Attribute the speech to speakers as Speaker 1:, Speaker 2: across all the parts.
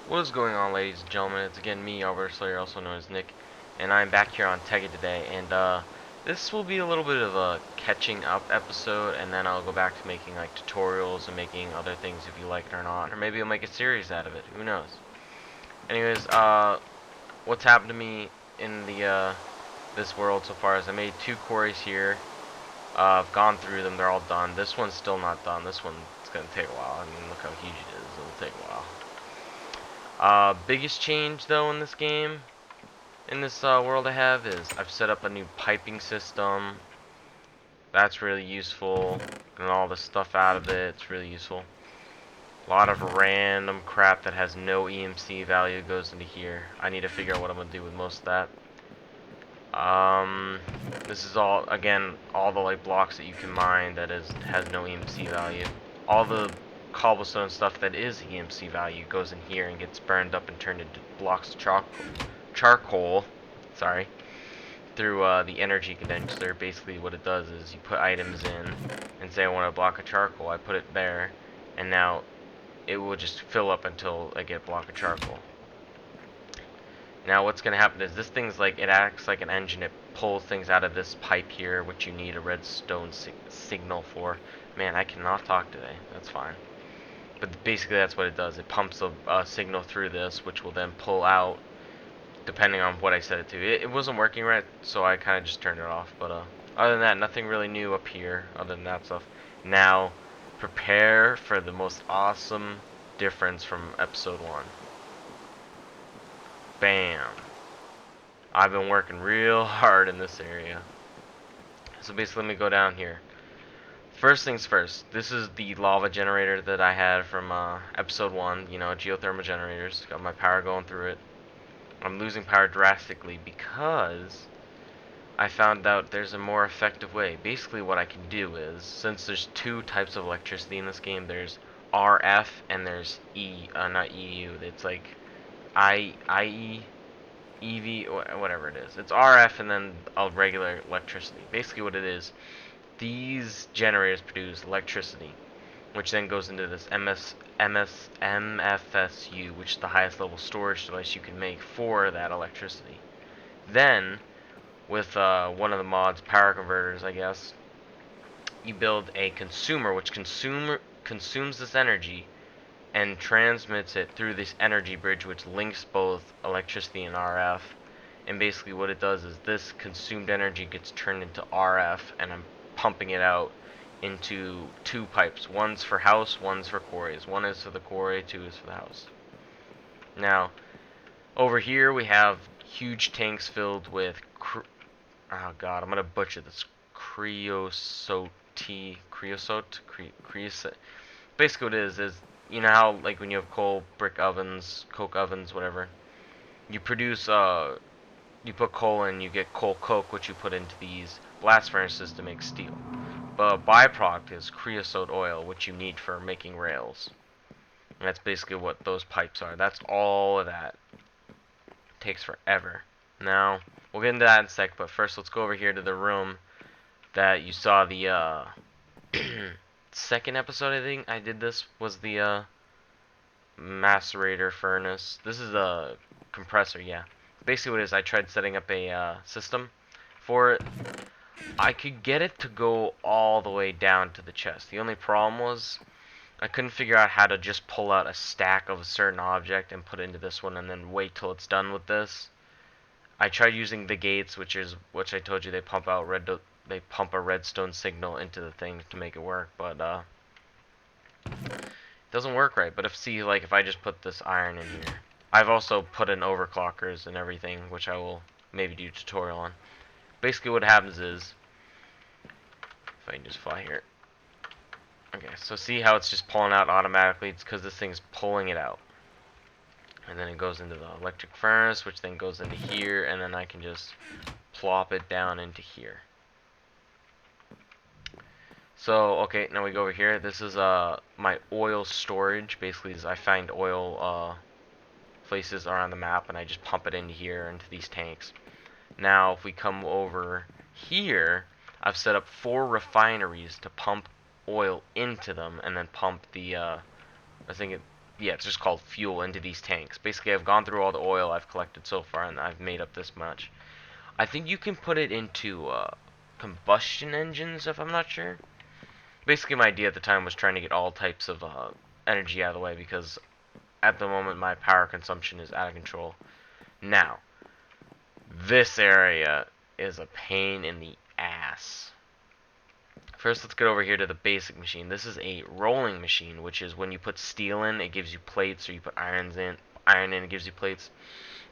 Speaker 1: What is going on, ladies and gentlemen? It's again me, Albert Slayer, also known as Nick, and I'm back here on Tekkit today, and this will be a little bit of a catching up episode, and then I'll go back to making like tutorials and making other things if you like it or not, or maybe I'll make a series out of it, who knows. Anyways, what's happened to me in the this world so far is I made 2 quarries here. I've gone through them, they're all done. This one's still not done. This one's gonna take a while. I mean, look how huge it is. It'll take a while. Biggest change though in this game, in this world I have, is I've set up a new piping system. That's really useful. And all the stuff out of it, it's really useful. A lot of random crap that has no EMC value goes into here. I need to figure out what I'm gonna do with most of that. This is all, again, all the like blocks that you can mine that has no EMC value. All the cobblestone stuff that is EMC value goes in here and gets burned up and turned into blocks of charcoal, sorry, through the energy condenser. Basically what it does is you put items in and say I want a block of charcoal, I put it there, and now it will just fill up until I get a block of charcoal. Now what's going to happen is this thing's like, it acts like an engine. It pulls things out of this pipe here, which you need a redstone signal for. Man, I cannot talk today. That's fine. But basically that's what it does. It pumps a signal through this, which will then pull out, depending on what I set it to. It wasn't working right, so I kind of just turned it off. But other than that, nothing really new up here, other than that stuff. Now, prepare for the most awesome difference from episode 1. Bam. I've been working real hard in this area. So basically, let me go down here. First things first, this is the lava generator that I had from episode 1, you know, geothermal generators. Got my power going through it. I'm losing power drastically because I found out there's a more effective way. Basically what I can do is, since there's 2 types of electricity in this game, there's RF and there's not EU, it's like IE, EV, whatever it is. It's RF and then a regular electricity. Basically what it is, these generators produce electricity, which then goes into this MFSU, which is the highest level storage device you can make for that electricity. Then, with one of the mods, power converters, I guess, you build a consumer, which consumes this energy and transmits it through this energy bridge, which links both electricity and RF. And basically what it does is this consumed energy gets turned into RF, and I'm pumping it out into 2 pipes. One's for house, one's for quarries. 1 is for the quarry, 2 is for the house. Now, over here we have huge tanks filled with oh god, I'm gonna butcher this. Creosote. Basically what it is, you know how like when you have coal, brick ovens, coke ovens, whatever, you produce you put coal in, you get coal coke, which you put into these blast furnaces to make steel. But a byproduct is creosote oil, which you need for making rails. And that's basically what those pipes are. That's all of that. It takes forever. Now, we'll get into that in a sec, but first let's go over here to the room that you saw the second episode, I think I did this, was the macerator furnace. This is a compressor, yeah. Basically what it is, I tried setting up a system for it. I could get it to go all the way down to the chest. The only problem was I couldn't figure out how to just pull out a stack of a certain object and put it into this one and then wait till it's done with this. I tried using the gates, which I told you they pump a redstone signal into the thing to make it work, but it doesn't work right. But if I just put this iron in here, I've also put in overclockers and everything, which I will maybe do a tutorial on. Basically what happens is, if I can just fly here. Okay, so see how it's just pulling out automatically? It's because this thing's pulling it out. And then it goes into the electric furnace, which then goes into here, and then I can just plop it down into here. So, okay, now we go over here. This is my oil storage. Basically, I find oil places around the map, and I just pump it into here, into these tanks. Now, if we come over here, I've set up 4 refineries to pump oil into them, and then pump the, yeah, it's just called fuel into these tanks. Basically, I've gone through all the oil I've collected so far, and I've made up this much. I think you can put it into combustion engines, if I'm not sure. Basically, my idea at the time was trying to get all types of energy out of the way, because at the moment my power consumption is out of control. Now, this area is a pain in the ass. First, let's get over here to the basic machine. This is a rolling machine, which is when you put steel in, it gives you plates, or you put iron in, it gives you plates.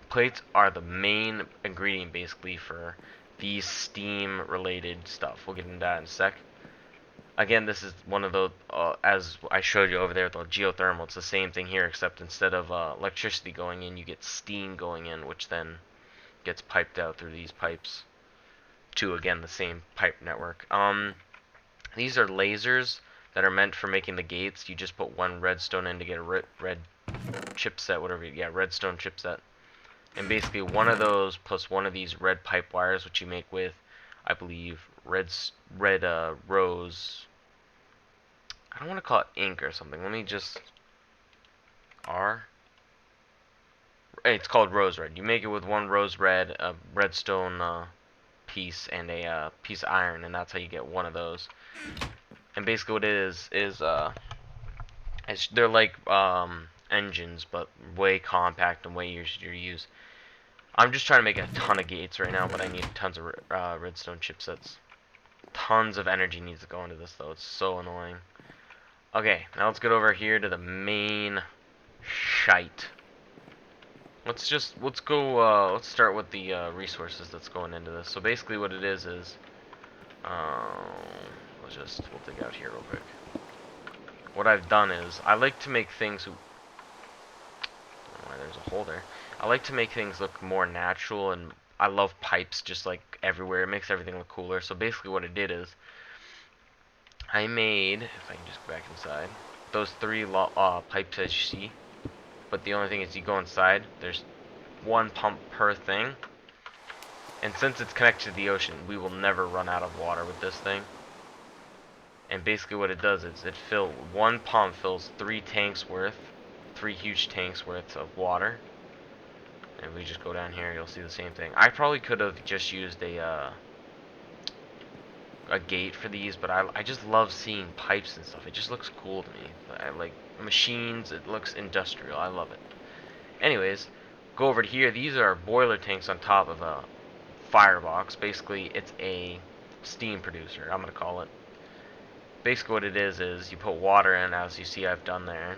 Speaker 1: Plates are the main ingredient, basically, for these steam-related stuff. We'll get into that in a sec. Again, this is one of the, as I showed you over there, the geothermal. It's the same thing here, except instead of electricity going in, you get steam going in, which then gets piped out through these pipes to, again, the same pipe network. These are lasers that are meant for making the gates. You just put one redstone in to get a red chipset, whatever. Yeah, redstone chipset. And basically, one of those plus one of these red pipe wires, which you make with, I believe, red rose. I don't want to call it ink or something. Let me just R. It's called rose red. You make it with one rose red, a redstone piece, and a piece of iron, and that's how you get one of those. And basically, what it is they're like engines, but way compact and way easier to use. I'm just trying to make a ton of gates right now, but I need tons of redstone chipsets. Tons of energy needs to go into this, though. It's so annoying. Okay, now let's get over here to the main shite. Let's go, let's start with the resources that's going into this. So basically what it is, we'll dig out here real quick. What I've done is, I like to make things, oh, there's a hole there. I like to make things look more natural, and I love pipes just like everywhere. It makes everything look cooler. So basically what I did is, I made, if I can just go back inside, those three pipes as you see. But the only thing is, you go inside, there's one pump per thing. And since it's connected to the ocean, we will never run out of water with this thing. And basically what it does is, one pump fills three huge tanks worth of water. And we just go down here, you'll see the same thing. I probably could have just used a gate for these, but I just love seeing pipes and stuff. It just looks cool to me. I like machines, it looks industrial, I love it. Anyways, go over to here. These are boiler tanks on top of a firebox. Basically, it's a steam producer, I'm going to call it. Basically what it is you put water in, as you see I've done there,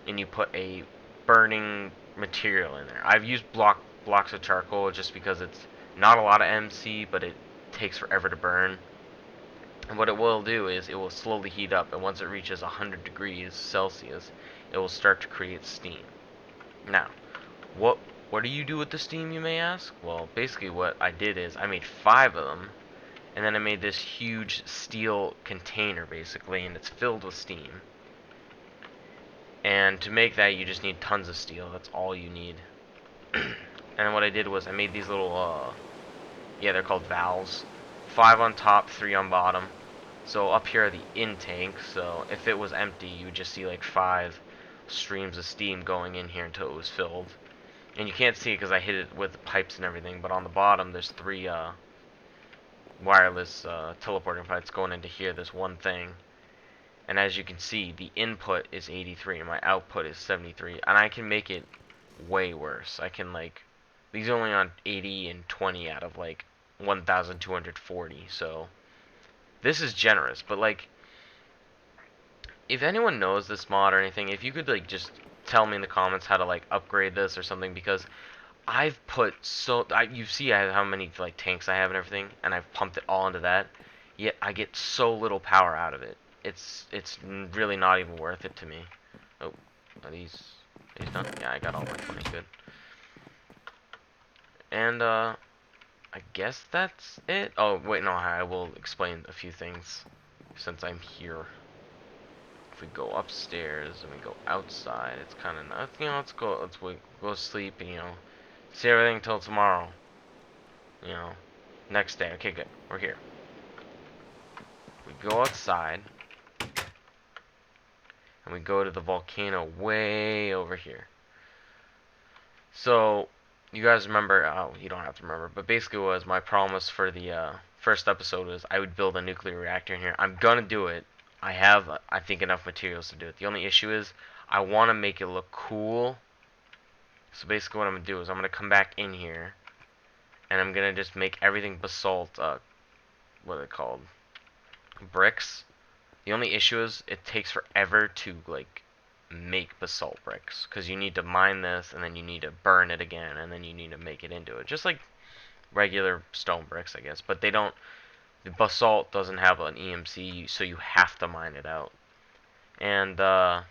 Speaker 1: and you put a burning material in there. I've used blocks of charcoal just because it's not a lot of MC, but it takes forever to burn. And what it will do is, it will slowly heat up, and once it reaches 100 degrees Celsius, it will start to create steam. Now, what do you do with the steam, you may ask? Well, basically what I did is, I made 5 of them, and then I made this huge steel container, basically, and it's filled with steam. And to make that, you just need tons of steel. That's all you need. And what I did was, I made these little, yeah, they're called valves. 5 on top, 3 on bottom. So up here are the intake, so if it was empty, you would just see like 5 streams of steam going in here until it was filled. And you can't see it because I hit it with the pipes and everything, but on the bottom there's 3 wireless teleporting pipes going into here, this one thing. And as you can see, the input is 83 and my output is 73, and I can make it way worse. I can, like, these are only on 80 and 20 out of like 1240, so this is generous. But like, if anyone knows this mod or anything, if you could like just tell me in the comments how to like upgrade this or something, because I've put you see how many like tanks I have and everything, and I've pumped it all into that, yet I get so little power out of it. It's really not even worth it to me. Oh, are these done? Yeah, I got all my 20, good. And I guess that's it. Oh wait, no, I will explain a few things since I'm here. If we go upstairs and we go outside, it's kind of nice. You know, let's go sleep and, you know, see everything till tomorrow. You know, next day. Okay, good. We're here. We go outside. and we go to the volcano way over here. So, you guys remember, oh, you don't have to remember, but basically was my promise for the first episode was I would build a nuclear reactor in here. I'm gonna do it. I have, I think, enough materials to do it. The only issue is I want to make it look cool. So basically what I'm gonna do is I'm gonna come back in here, and I'm gonna just make everything basalt, what are they called? Bricks. The only issue is it takes forever to, like, make basalt bricks, because you need to mine this, and then you need to burn it again, and then you need to make it into it, just like regular stone bricks, I guess. But they don't, the basalt doesn't have an EMC, so you have to mine it out. And the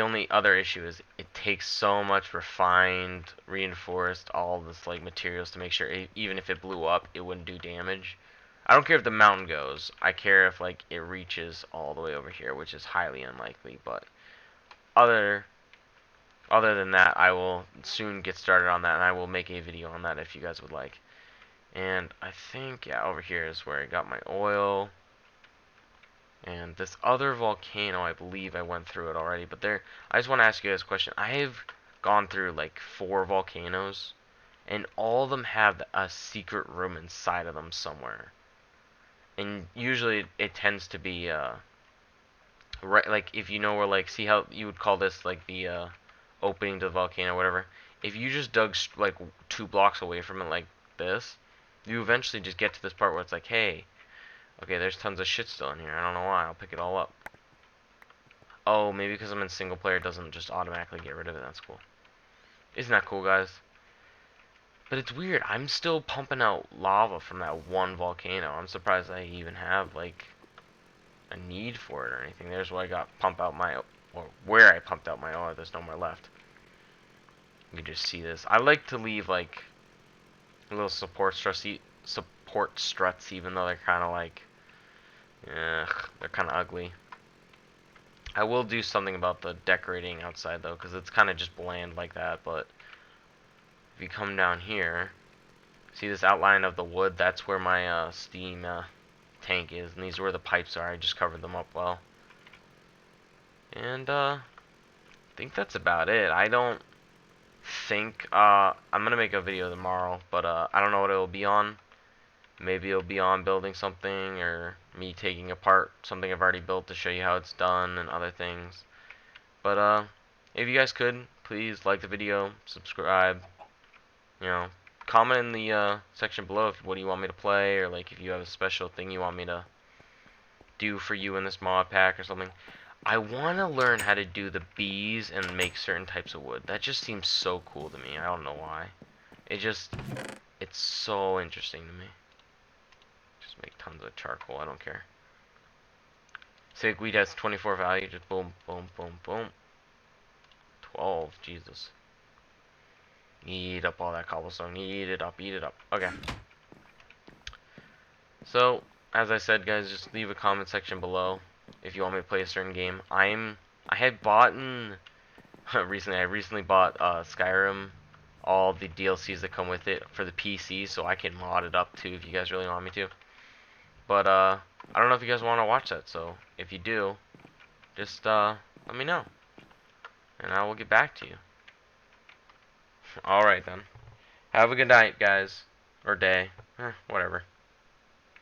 Speaker 1: only other issue is it takes so much refined, reinforced, all this like materials to make sure even if it blew up, it wouldn't do damage. I don't care if the mountain goes. I care if like it reaches all the way over here, which is highly unlikely. But other other than that, I will soon get started on that, and I will make a video on that if you guys would like. And I think, yeah, over here is where I got my oil. And this other volcano, I believe I went through it already. But there, I just want to ask you guys a question. I have gone through like 4 volcanoes, and all of them have a secret room inside of them somewhere. And usually it tends to be, right, like if you know where, like, see how you would call this like the opening to the volcano or whatever. If you just dug like 2 blocks away from it like this, you eventually just get to this part where it's like, hey, okay, there's tons of shit still in here. I don't know why. I'll pick it all up. Oh, maybe because I'm in single player, it doesn't just automatically get rid of it. That's cool. Isn't that cool, guys? But it's weird. I'm still pumping out lava from that one volcano. I'm surprised I even have, like, a need for it or anything. There's where I got pump out my, or where I pumped out my oil. There's no more left. You can just see this. I like to leave, like, little support struts, even though they're kind of like, they're kind of ugly. I will do something about the decorating outside though, because it's kind of just bland like that. But if you come down here, see this outline of the wood? That's where my steam tank is, and these are where the pipes are. I just covered them up well. And I think that's about it. I don't think I'm gonna make a video tomorrow, but I don't know what it'll be on. Maybe it'll be on building something, or me taking apart something I've already built to show you how it's done and other things. But if you guys could, please like the video, subscribe, you know, comment in the section below if what do you want me to play, or like if you have a special thing you want me to do for you in this mod pack or something. I want to learn how to do the bees and make certain types of wood. That just seems so cool to me. I don't know why. It's so interesting to me. Just make tons of charcoal. I don't care. Sigweed has 24 value. Just boom, boom, boom, boom. 12. Jesus. Eat up all that cobblestone. Eat it up. Eat it up. Okay. So, as I said, guys, just leave a comment section below if you want me to play a certain game. I had bought recently. I recently bought Skyrim, all the DLCs that come with it for the PC, so I can mod it up too if you guys really want me to. But I don't know if you guys want to watch that, so if you do, just let me know, and I will get back to you. Alright then. Have a good night, guys. Or day. Whatever.